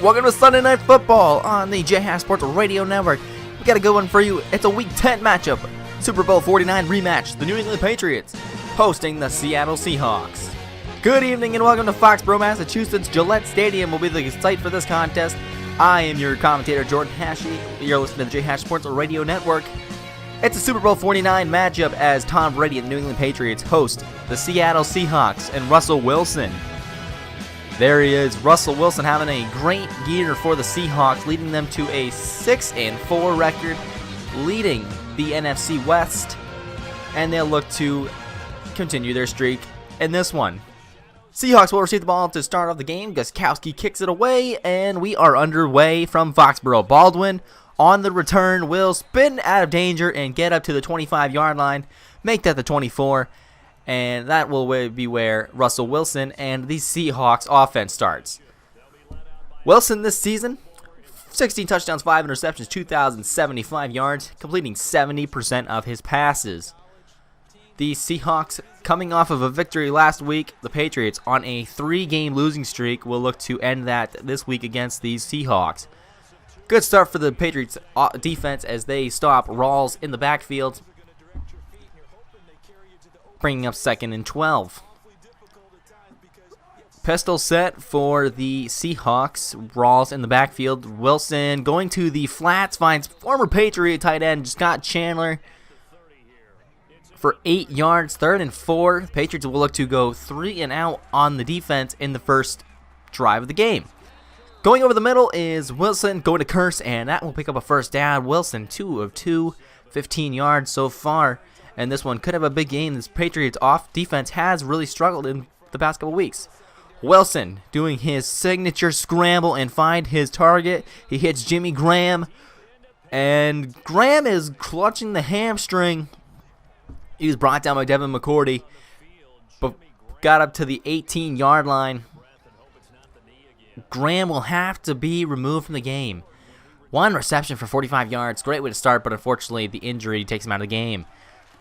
Welcome to Sunday Night Football on the JHash Sports Radio Network. We got a good one for you. It's a Week 10 matchup. Super Bowl 49 rematch. The New England Patriots hosting the Seattle Seahawks. Good evening and welcome to Foxborough, Massachusetts. Gillette Stadium will be the site for this contest. I am your commentator, Jordan Hashey. You're listening to the JHash Sports Radio Network. It's a Super Bowl 49 matchup as Tom Brady and the New England Patriots host the Seattle Seahawks and Russell Wilson. There he is, Russell Wilson having a great year for the Seahawks, leading them to a 6-4 record, leading the NFC West, and they'll look to continue their streak in this one. Seahawks will receive the ball to start off the game. Gostkowski kicks it away, and we are underway from Foxborough. Baldwin on the return will spin out of danger and get up to the 25-yard line, make that the 24. And that will be where Russell Wilson and the Seahawks offense starts. Wilson this season, 16 touchdowns, 5 interceptions, 2,075 yards, completing 70% of his passes. The Seahawks, coming off of a victory last week, the Patriots on a 3-game losing streak will look to end that this week against these Seahawks. Good start for the Patriots defense as they stop Rawls in the backfield, bringing up 2nd and 12. Pistol set for the Seahawks. Rawls in the backfield. Wilson going to the flats, finds former Patriot tight end Scott Chandler for 8 yards. 3rd and 4. Patriots will look to go 3 and out on the defense in the first drive of the game. Going over the middle is Wilson going to Curse, and that will pick up a first down. Wilson 2 of 2, 15 yards so far. And this one could have a big game. This Patriots off defense has really struggled in the past couple weeks. Wilson doing his signature scramble and find his target. He hits Jimmy Graham. And Graham is clutching the hamstring. He was brought down by Devin McCourty, but got up to the 18-yard line. Graham will have to be removed from the game. 1 reception for 45 yards. Great way to start, but unfortunately the injury takes him out of the game.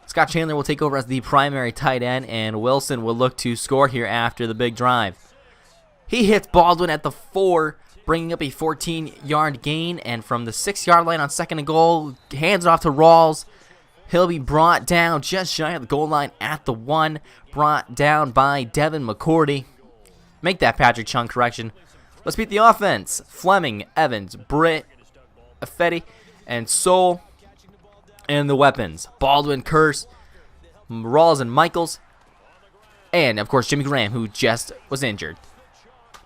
Scott Chandler will take over as the primary tight end, and Wilson will look to score here after the big drive. He hits Baldwin at the 4, bringing up a 14-yard gain, and from the 6-yard line on 2nd and goal, hands it off to Rawls. He'll be brought down just shy of the goal line at the 1, brought down by Devin McCourty. Make that Patrick Chung correction. Let's beat the offense. Fleming, Evans, Britt, Affetti, and Soul. And the weapons, Baldwin, Curse, Rawls, and Michaels. And, of course, Jimmy Graham, who just was injured.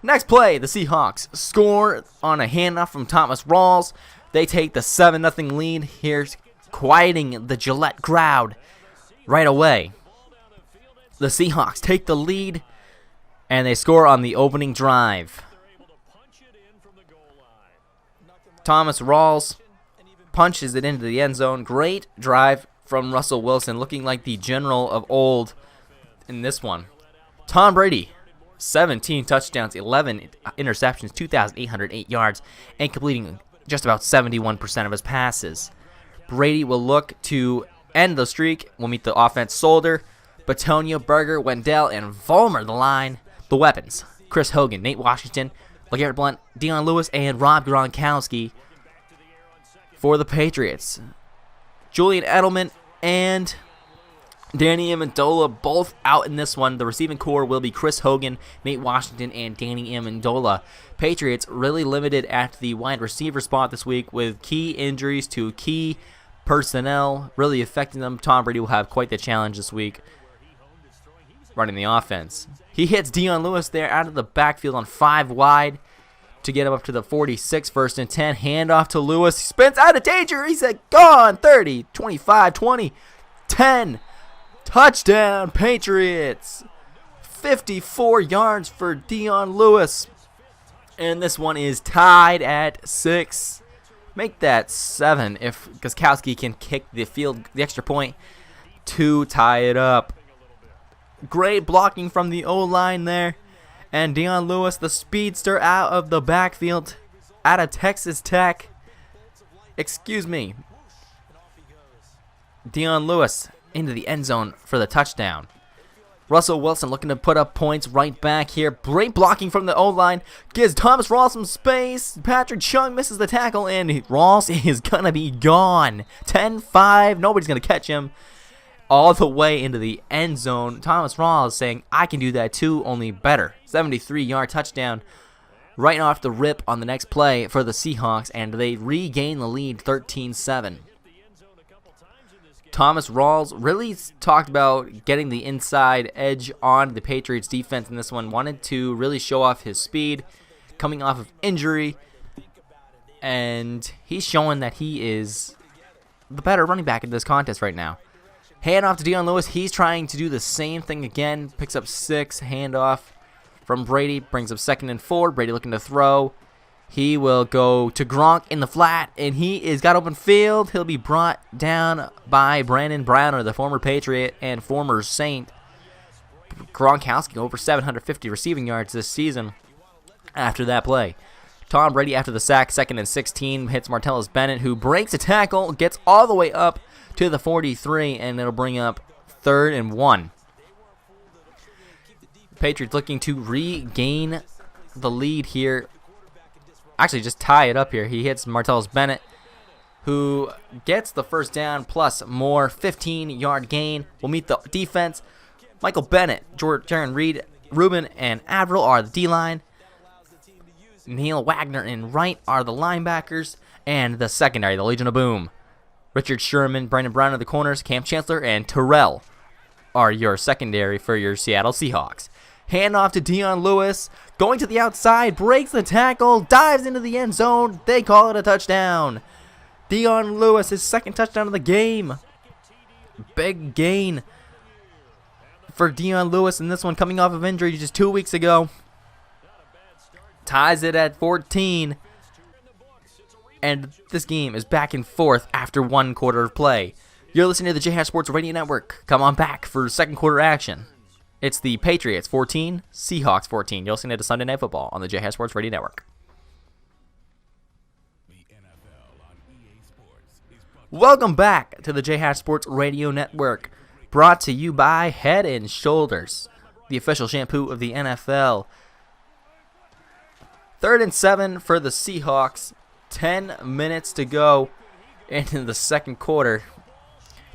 Next play, the Seahawks score on a handoff from Thomas Rawls. They take the 7-0 lead. Here's quieting the Gillette crowd right away. The Seahawks take the lead, and they score on the opening drive. Thomas Rawls punches it into the end zone. Great drive from Russell Wilson, looking like the general of old in this one. Tom Brady, 17 touchdowns, 11 interceptions, 2,808 yards, and completing just about 71% of his passes. Brady will look to end the streak. We'll meet the offense Solder, Batonio, Berger, Wendell, and Vollmer the line. The weapons, Chris Hogan, Nate Washington, LeGarrette Blount, Dion Lewis, and Rob Gronkowski. For the Patriots, Julian Edelman and Danny Amendola both out in this one. The receiving core will be Chris Hogan, Nate Washington, and Danny Amendola. Patriots really limited at the wide receiver spot this week with key injuries to key personnel really affecting them. Tom Brady will have quite the challenge this week running the offense. He hits Dion Lewis there out of the backfield on 5 wide. To get him up to the 46, 1st and 10. Handoff to Lewis. He spins out of danger. He's gone. 30, 25, 20, 10. Touchdown, Patriots. 54 yards for Dion Lewis. And this one is tied at 6. Make that 7 if Gostkowski can kick the extra point to tie it up. Great blocking from the O-line there. And Dion Lewis, the speedster out of the backfield, out of Texas Tech. Dion Lewis into the end zone for the touchdown. Russell Wilson looking to put up points right back here. Great blocking from the O-line. Gives Thomas Rawls some space. Patrick Chung misses the tackle, and Rawls is going to be gone. 10-5. Nobody's going to catch him. All the way into the end zone. Thomas Rawls saying, I can do that too, only better. 73-yard touchdown right off the rip on the next play for the Seahawks, and they regain the lead 13-7. Thomas Rawls really talked about getting the inside edge on the Patriots defense in this one. Wanted to really show off his speed coming off of injury, and he's showing that he is the better running back in this contest right now. Hand off to Dion Lewis. He's trying to do the same thing again. Picks up 6. Handoff from Brady. Brings up 2nd and 4. Brady looking to throw. He will go to Gronk in the flat, and he is got open field. He'll be brought down by Brandon Browner, the former Patriot and former Saint. Gronkowski over 750 receiving yards this season after that play. Tom Brady after the sack, 2nd and 16, hits Martellus Bennett, who breaks a tackle, gets all the way up to the 43, and it'll bring up 3rd and 1. Patriots looking to regain the lead here. Actually, just tie it up here. He hits Martellus Bennett, who gets the first down plus more. 15-yard gain. Will meet the defense. Michael Bennett, Jaron Reed, Rubin, and Averill are the D-line. Neil Wagner and Wright are the linebackers. And the secondary, the Legion of Boom. Richard Sherman, Brandon Brown are the corners. Cam Chancellor and Terrell are your secondary for your Seattle Seahawks. Handoff to Dion Lewis. Going to the outside. Breaks the tackle. Dives into the end zone. They call it a touchdown. Dion Lewis, his 2nd touchdown of the game. Big gain for Dion Lewis in this one, coming off of injury just 2 weeks ago. Ties it at 14. And this game is back and forth after 1 quarter of play. You're listening to the JHash Sports Radio Network. Come on back for 2nd quarter action. It's the Patriots 14, Seahawks 14. You're listening to Sunday Night Football on the JHash Sports Radio Network. Welcome back to the JHash Sports Radio Network. Brought to you by Head & Shoulders, the official shampoo of the NFL. 3rd and 7 for the Seahawks. 10 minutes to go into the 2nd quarter.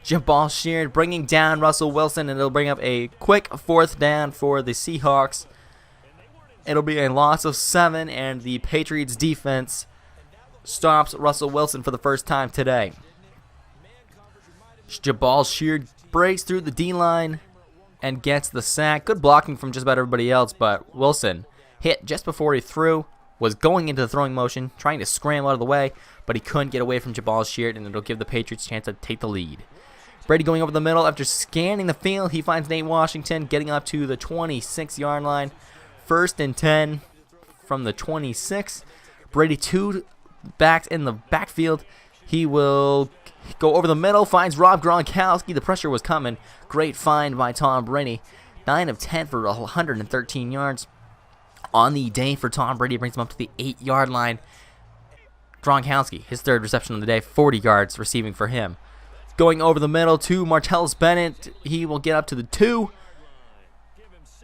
Jabal Sheard bringing down Russell Wilson, and it'll bring up a quick 4th down for the Seahawks. It'll be a loss of 7, and the Patriots defense stops Russell Wilson for the first time today. Jabal Sheard breaks through the D-line and gets the sack. Good blocking from just about everybody else, but Wilson hit just before he threw. Was going into the throwing motion, trying to scramble out of the way, but he couldn't get away from Jabal Sheard, and it'll give the Patriots a chance to take the lead. Brady going over the middle. After scanning the field, he finds Nate Washington getting up to the 26-yard line. 1st and 10 from the 26. Brady 2 backs in the backfield. He will go over the middle, finds Rob Gronkowski. The pressure was coming. Great find by Tom Brady. 9 of 10 for 113 yards. On the day for Tom Brady, brings him up to the 8-yard line. Gronkowski, his 3rd reception of the day, 40 yards receiving for him. Going over the middle to Martellus Bennett. He will get up to the 2,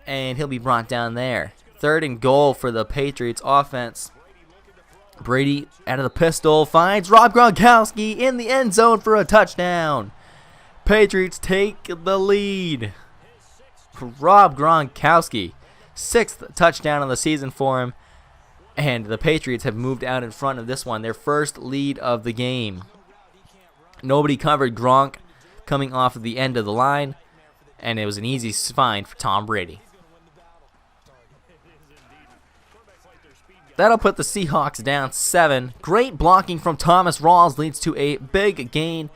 and he'll be brought down there. 3rd and goal for the Patriots offense. Brady out of the pistol finds Rob Gronkowski in the end zone for a touchdown. Patriots take the lead. Rob Gronkowski, 6th touchdown of the season for him, and the Patriots have moved out in front of this one, their first lead of the game. Nobody covered Gronk coming off of the end of the line, and it was an easy find for Tom Brady. That'll put the Seahawks down 7. Great blocking from Thomas Rawls leads to a big gain.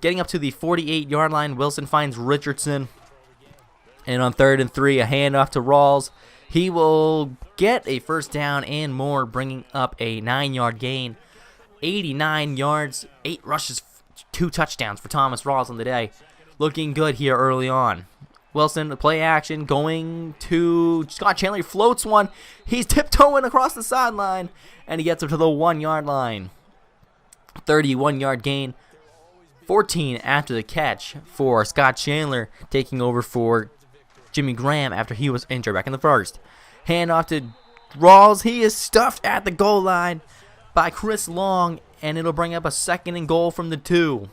Getting up to the 48-yard line, Wilson finds Richardson. And on 3rd and 3, a handoff to Rawls. He will get a first down and more, bringing up a 9-yard gain. 89 yards, 8 rushes, 2 touchdowns for Thomas Rawls on the day. Looking good here early on. Wilson, play action, going to Scott Chandler. He floats one. He's tiptoeing across the sideline, and he gets up to the 1-yard line. 31-yard gain. 14 after the catch for Scott Chandler, taking over for Jimmy Graham after he was injured back in the first. Hand off to Rawls. He is stuffed at the goal line by Chris Long, and it'll bring up a 2nd and goal from the 2.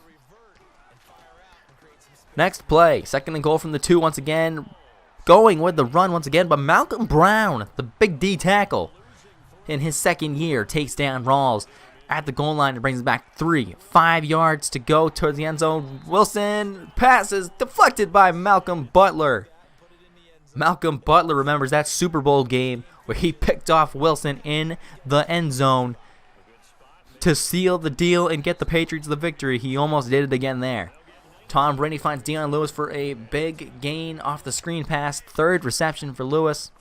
Next play, 2nd and goal from the 2 once again. Going with the run once again, but Malcolm Brown, the big D tackle, in his 2nd year, takes down Rawls at the goal line and brings it back 5 yards to go towards the end zone. Wilson passes deflected by Malcolm Butler. Malcolm Butler remembers that Super Bowl game where he picked off Wilson in the end zone to seal the deal and get the Patriots the victory. He almost did it again there. Tom Brady finds Dion Lewis for a big gain off the screen pass. 3rd reception for Lewis.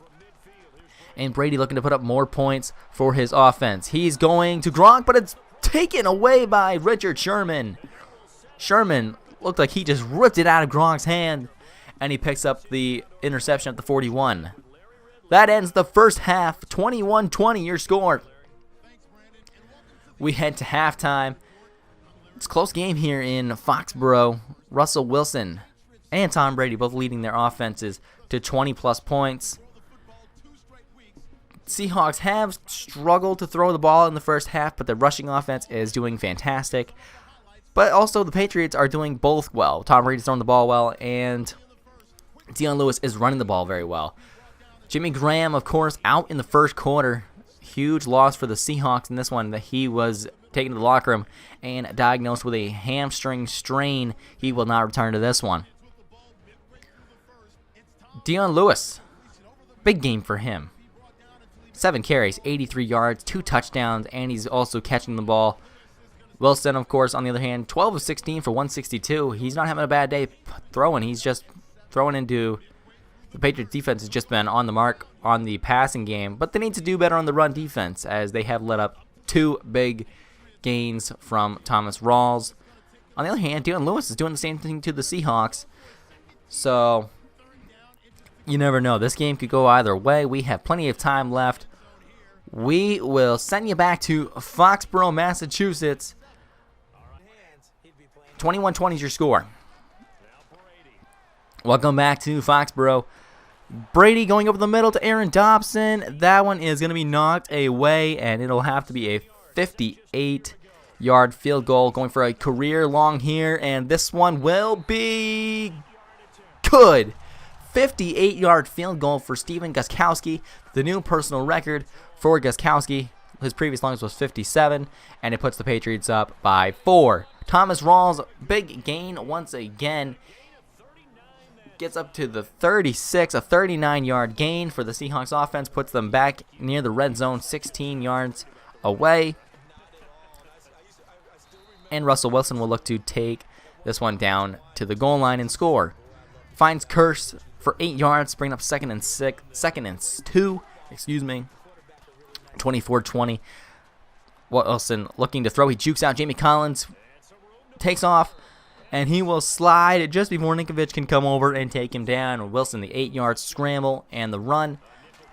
And Brady looking to put up more points for his offense. He's going to Gronk, but it's taken away by Richard Sherman. Sherman looked like he just ripped it out of Gronk's hand, and he picks up the interception at the 41. That ends the first half. 21-20 your score. We head to halftime. It's a close game here in Foxborough. Russell Wilson and Tom Brady both leading their offenses to 20-plus points. Seahawks have struggled to throw the ball in the first half, but the rushing offense is doing fantastic. But also the Patriots are doing both well. Tom Brady's throwing the ball well, and Dion Lewis is running the ball very well. Jimmy Graham, of course, out in the first quarter. Huge loss for the Seahawks in this one, that he was taken to the locker room and diagnosed with a hamstring strain. He will not return to this one. Dion Lewis, big game for him. 7 carries, 83 yards, 2 touchdowns, and he's also catching the ball. Wilson, of course, on the other hand, 12 of 16 for 162. He's not having a bad day throwing. He's just throwing into... The Patriots defense has just been on the mark on the passing game, but they need to do better on the run defense, as they have let up 2 big gains from Thomas Rawls. On the other hand, Dion Lewis is doing the same thing to the Seahawks. So, you never know. This game could go either way. We have plenty of time left. We will send you back to Foxborough, Massachusetts. 21-20 is your score. Welcome back to Foxborough. Brady going over the middle to Aaron Dobson. That one is going to be knocked away, and it'll have to be a 58-yard field goal, going for a career long here, and this one will be good. 58-yard field goal for Stephen Gostkowski, the new personal record for Gostkowski. His previous longest was 57, and it puts the Patriots up by 4. Thomas Rawls, big gain once again. Gets up to the 36, a 39-yard gain for the Seahawks offense, puts them back near the red zone, 16 yards away. And Russell Wilson will look to take this one down to the goal line and score. Finds Curse for 8 yards, bringing up second and 2, 24-20. Wilson looking to throw. He jukes out Jamie Collins, takes off, and he will slide just before Ninkovich can come over and take him down. Wilson, the 8-yard scramble and the run.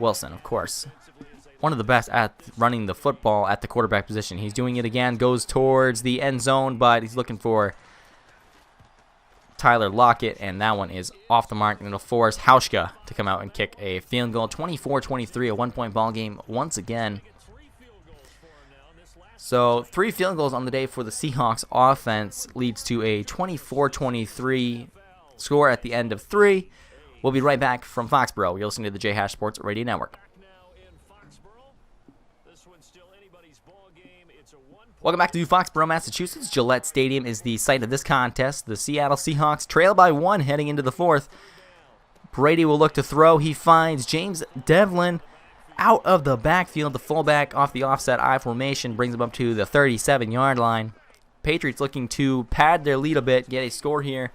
Wilson, of course, one of the best at running the football at the quarterback position. He's doing it again, goes towards the end zone, but he's looking for Tyler Lockett, and that one is off the mark, and it'll force Hauschka to come out and kick a field goal. 24-23, a one-point ball game once again. So 3 field goals on the day for the Seahawks offense leads to a 24-23 score at the end of 3. We'll be right back from Foxborough. You're listening to the J-Hash Sports Radio Network. Welcome back to Foxborough, Massachusetts. Gillette Stadium is the site of this contest. The Seattle Seahawks trail by 1 heading into the 4th. Brady will look to throw. He finds James Devlin out of the backfield. The fullback off the offset I formation brings him up to the 37-yard line. Patriots looking to pad their lead a bit, get a score here,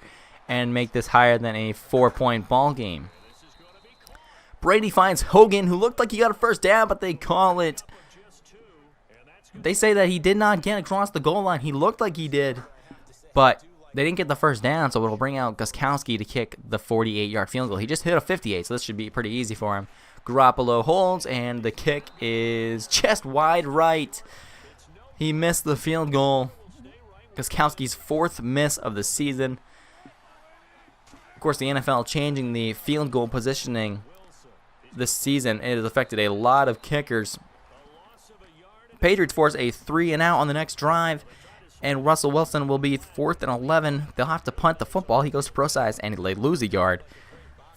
and make this higher than a 4-point ball game. Brady finds Hogan, who looked like he got a first down, but they call it. They say that he did not get across the goal line. He looked like he did, but they didn't get the first down, so it'll bring out Gostkowski to kick the 48-yard field goal. He just hit a 58, so this should be pretty easy for him. Garoppolo holds, and the kick is chest wide right. He missed the field goal. Gostkowski's 4th miss of the season. Of course, the NFL changing the field goal positioning this season. It has affected a lot of kickers. Patriots force a 3-and-out on the next drive, and Russell Wilson will be 4th and 11. They'll have to punt the football. He goes to pro size, and they lose a yard.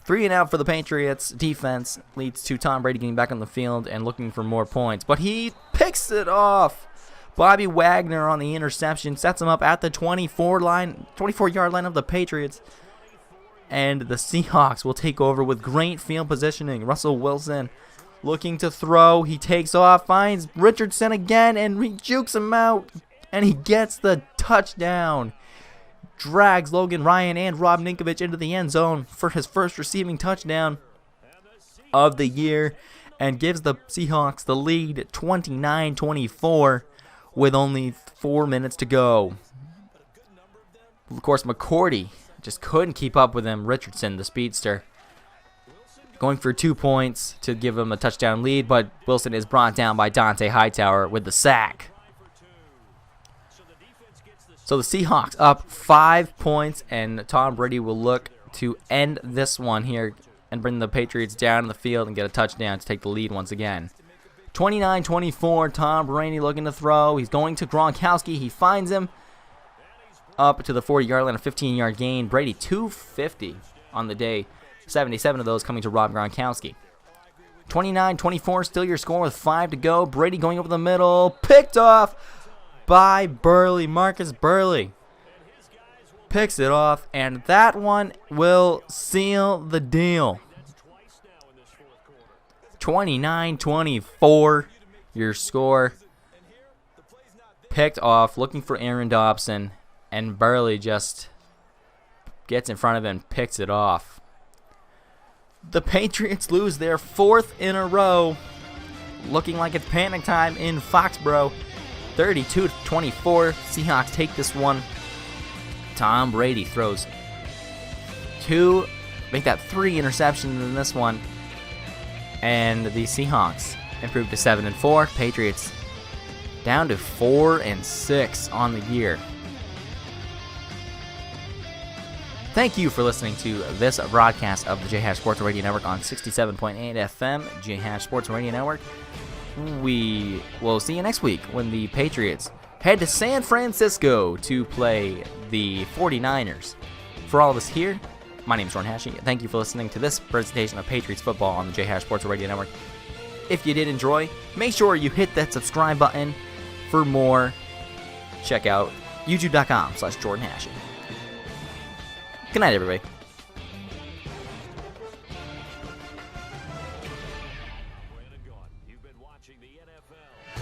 3-and-out for the Patriots. Defense leads to Tom Brady getting back on the field and looking for more points, but he picks it off. Bobby Wagner on the interception sets him up at the 24-yard line of the Patriots. And the Seahawks will take over with great field positioning. Russell Wilson looking to throw. He takes off, finds Richardson again, and he jukes him out. And he gets the touchdown. Drags Logan Ryan and Rob Ninkovich into the end zone for his first receiving touchdown of the year. And gives the Seahawks the lead 29-24 with only 4 minutes to go. Of course, McCourty just couldn't keep up with him. Richardson, the speedster, going for 2 points to give him a touchdown lead, but Wilson is brought down by Dante Hightower with the sack. So the Seahawks up 5 points, and Tom Brady will look to end this one here and bring the Patriots down the field and get a touchdown to take the lead once again. 29-24, Tom Brady looking to throw. He's going to Gronkowski. He finds him up to the 40-yard line, a 15-yard gain. Brady 250 on the day, 77 of those coming to Rob Gronkowski. 29-24, still your score with 5 to go. Brady going over the middle, picked off by Burley. Marcus Burley picks it off, and that one will seal the deal. 29-24, your score. Picked off, looking for Aaron Dobson, and Burley just gets in front of him and picks it off. The Patriots lose their 4th in a row, looking like it's panic time in Foxborough. 32-24, Seahawks take this one. Tom Brady throws 3 interceptions in this one. And the Seahawks improved to 7-4. Patriots down to 4-6 on the year. Thank you for listening to this broadcast of the J-Hash Sports Radio Network on 67.8 FM, J-Hash Sports Radio Network. We will see you next week when the Patriots head to San Francisco to play the 49ers. For all of us here, my name is Jordan Hashing. Thank you for listening to this presentation of Patriots football on the J-Hash Sports Radio Network. If you did enjoy, make sure you hit that subscribe button for more. Check out youtube.com/Jordan Hashing. Good night, everybody. You've been watching the NFL.